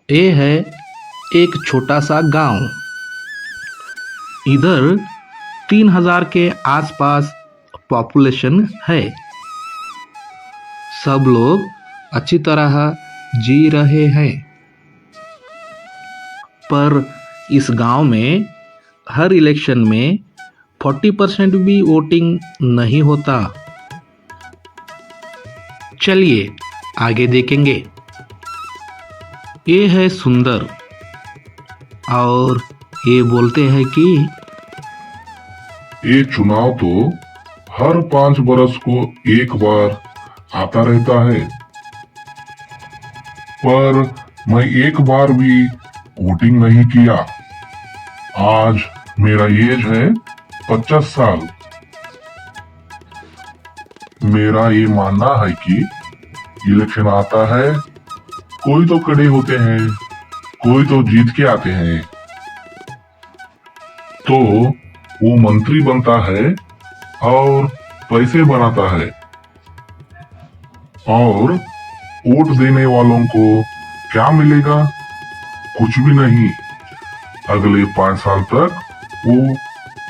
ये है एक छोटा सा गांव। इधर 3000 के आसपास पॉपुलेशन है। सब लोग अच्छी तरह जी रहे हैं। पर इस गांव में हर इलेक्शन में 40% भी वोटिंग नहीं होता। चलिए आगे देखेंगे। ये है सुंदर और ये बोलते हैं कि ये चुनाव तो हर 5 बरस को एक बार आता रहता है, पर मैं एक बार भी वोटिंग नहीं किया। आज मेरा एज है 50 साल। मेरा ये मानना है कि इलेक्शन आता है, कोई तो खड़े होते हैं, कोई तो जीत के आते हैं, तो वो मंत्री बनता है और पैसे बनाता है, और वोट देने वालों को क्या मिलेगा? कुछ भी नहीं। अगले 5 साल तक वो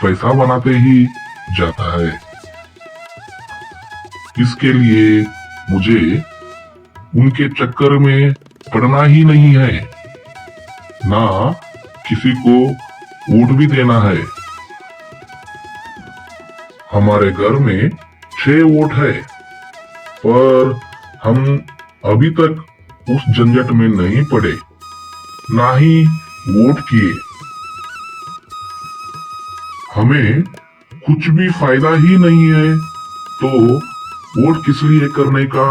पैसा बनाते ही जाता है। इसके लिए मुझे उनके चक्कर में पड़ना ही नहीं है, ना किसी को वोट भी देना है। हमारे घर में 6 वोट है, पर हम अभी तक उस झंझट में नहीं पड़े, ना ही वोट किए। हमें कुछ भी फायदा ही नहीं है, तो वोट किस लिए करने का?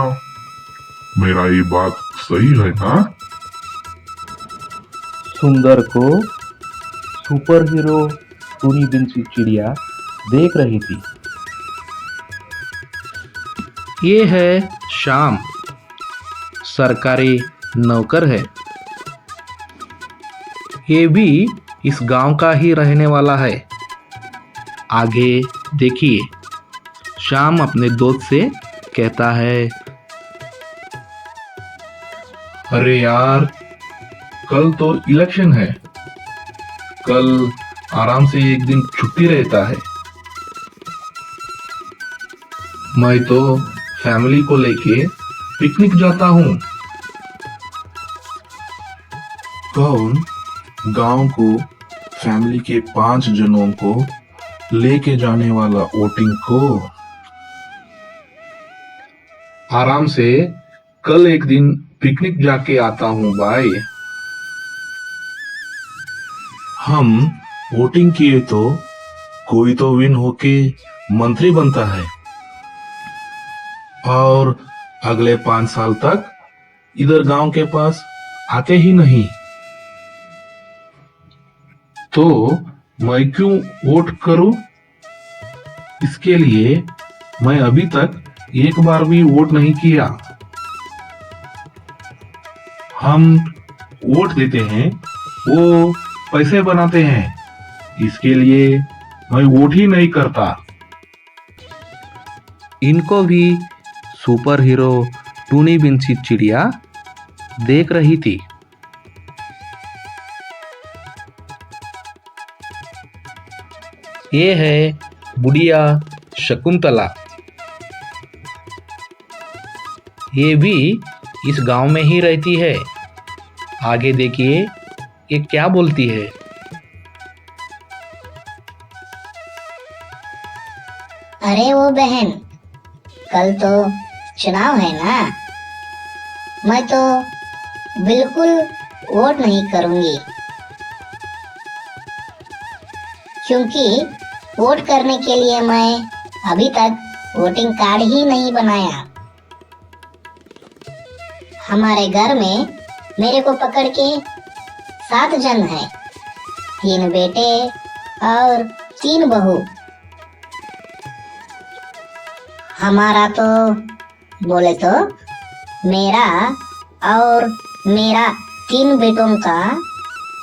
मेरा ये बात सही है ना? सुंदर को सुपर हीरो टूनी बिन सी चिड़िया देख रही थी। ये है श्याम, सरकारी नौकर है। ये भी इस गांव का ही रहने वाला है। आगे देखिए, श्याम अपने दोस्त से कहता है, अरे यार, कल तो इलेक्शन है। कल आराम से एक दिन छुट्टी रहता है। मैं तो फैमिली को लेके पिकनिक जाता हूँ। कौन गांव को फैमिली के 5 जनों को लेके जाने वाला वोटिंग को? आराम से कल एक दिन पिकनिक जाके आता हूँ भाई। हम वोटिंग किए तो कोई तो विन होके मंत्री बनता है, और अगले 5 साल तक इधर गांव के पास आते ही नहीं। तो मैं क्यों वोट करूं? इसके लिए मैं अभी तक एक बार भी वोट नहीं किया। हम वोट देते हैं, वो पैसे बनाते हैं, इसके लिए मैं वोट ही नहीं करता। इनको भी सुपर हीरो टूनी बिन सी चिड़िया देख रही थी। ये है बुढ़िया शकुंतला। ये भी इस गांव में ही रहती है। आगे देखिए ये क्या बोलती है। अरे वो बहन, कल तो चुनाव है ना, मैं तो बिल्कुल वोट नहीं करूंगी, क्योंकि वोट करने के लिए मैं अभी तक वोटिंग कार्ड ही नहीं बनाया। हमारे घर में मेरे को पकड़ के 7 जन है, 3 बेटे और 3 बहू। हमारा तो बोले तो मेरा और मेरा 3 बेटों का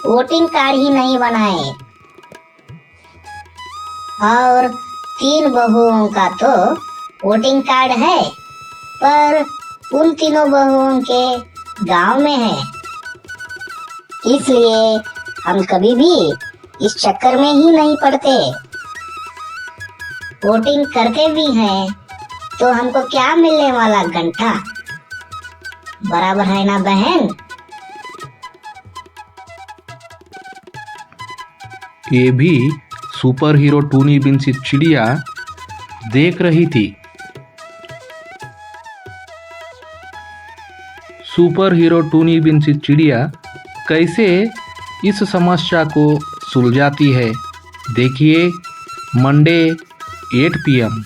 वोटिंग कार्ड ही नहीं बनाए, और 3 बहुओं का तो वोटिंग कार्ड है, पर उन तीनों बहुओं के गांव में है, इसलिए हम कभी भी इस चक्कर में ही नहीं पड़ते। वोटिंग करते भी हैं तो हमको क्या मिलने वाला घंटा, बराबर है ना बहन? ये भी सुपर हीरो टूनी बिन सी चिड़िया देख रही थी। सुपर हीरो टूनी बिन सी चिड़िया कैसे इस समस्या को सुलझाती है, देखिए मंडे 8 PM।